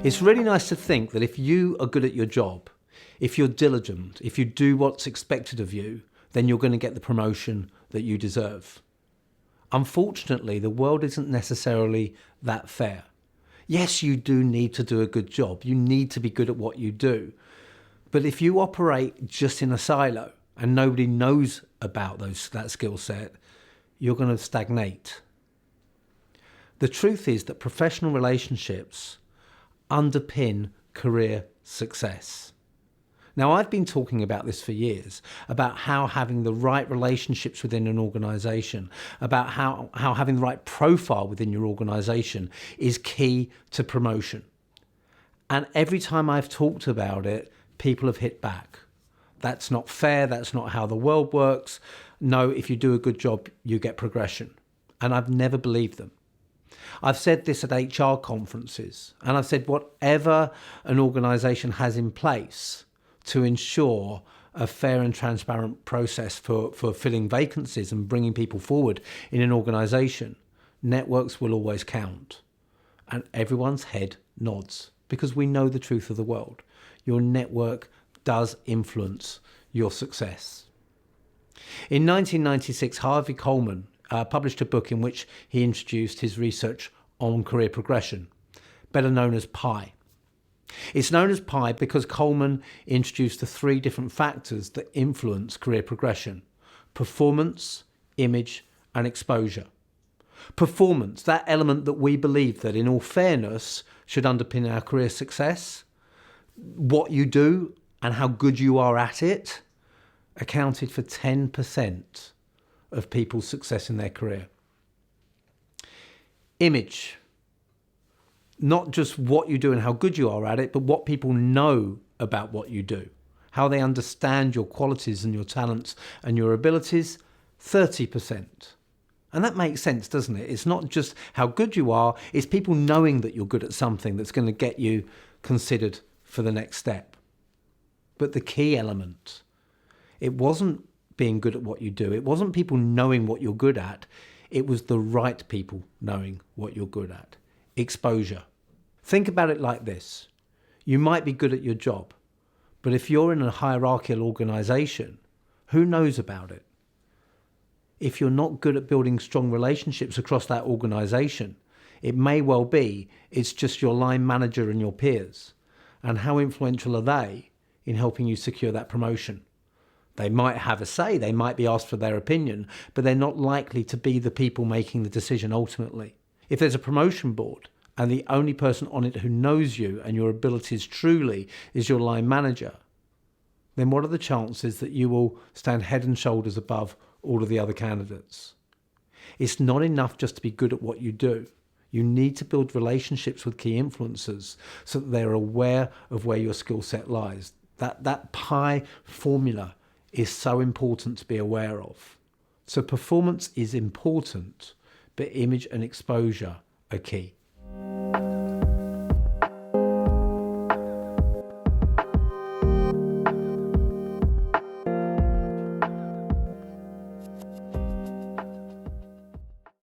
It's really nice to think that if you are good at your job, if you're diligent, if you do what's expected of you, then you're going to get the promotion that you deserve. Unfortunately, the world isn't necessarily that fair. Yes, you do need to do a good job. You need to be good at what you do. But if you operate just in a silo and nobody knows about that skill set, you're going to stagnate. The truth is that professional relationships underpin career success. Now, I've been talking about this for years, about how having the right relationships within an organisation, about how having the right profile within your organisation is key to promotion. And every time I've talked about it, people have hit back. That's not fair, that's not how the world works. No, if you do a good job, you get progression. And I've never believed them. I've said this at HR conferences, and I've said whatever an organisation has in place to ensure a fair and transparent process for filling vacancies and bringing people forward in an organisation, networks will always count. And everyone's head nods because we know the truth of the world. Your network does influence your success. In 1996, Harvey Coleman published a book in which he introduced his research on career progression, better known as PIE. It's known as PIE because Coleman introduced the three different factors that influence career progression: performance, image, and exposure. Performance, that element that we believe that in all fairness should underpin our career success, what you do and how good you are at it, accounted for 10% of people's success in their career. Image, not just what you do and how good you are at it, but what people know about what you do, how they understand your qualities and your talents and your abilities, 30%. And that makes sense, doesn't it? It's not just how good you are, it's people knowing that you're good at something that's going to get you considered for the next step. But the key element, it wasn't being good at what you do. It wasn't people knowing what you're good at. It was the right people knowing what you're good at. Exposure. Think about it like this. You might be good at your job, but if you're in a hierarchical organisation, who knows about it? If you're not good at building strong relationships across that organisation, it may well be it's just your line manager and your peers. And how influential are they in helping you secure that promotion? They might have a say, they might be asked for their opinion, but they're not likely to be the people making the decision ultimately. If there's a promotion board and the only person on it who knows you and your abilities truly is your line manager, then what are the chances that you will stand head and shoulders above all of the other candidates? It's not enough just to be good at what you do. You need to build relationships with key influencers so that they're aware of where your skill set lies. That PIE formula is so important to be aware of. So performance is important, but image and exposure are key.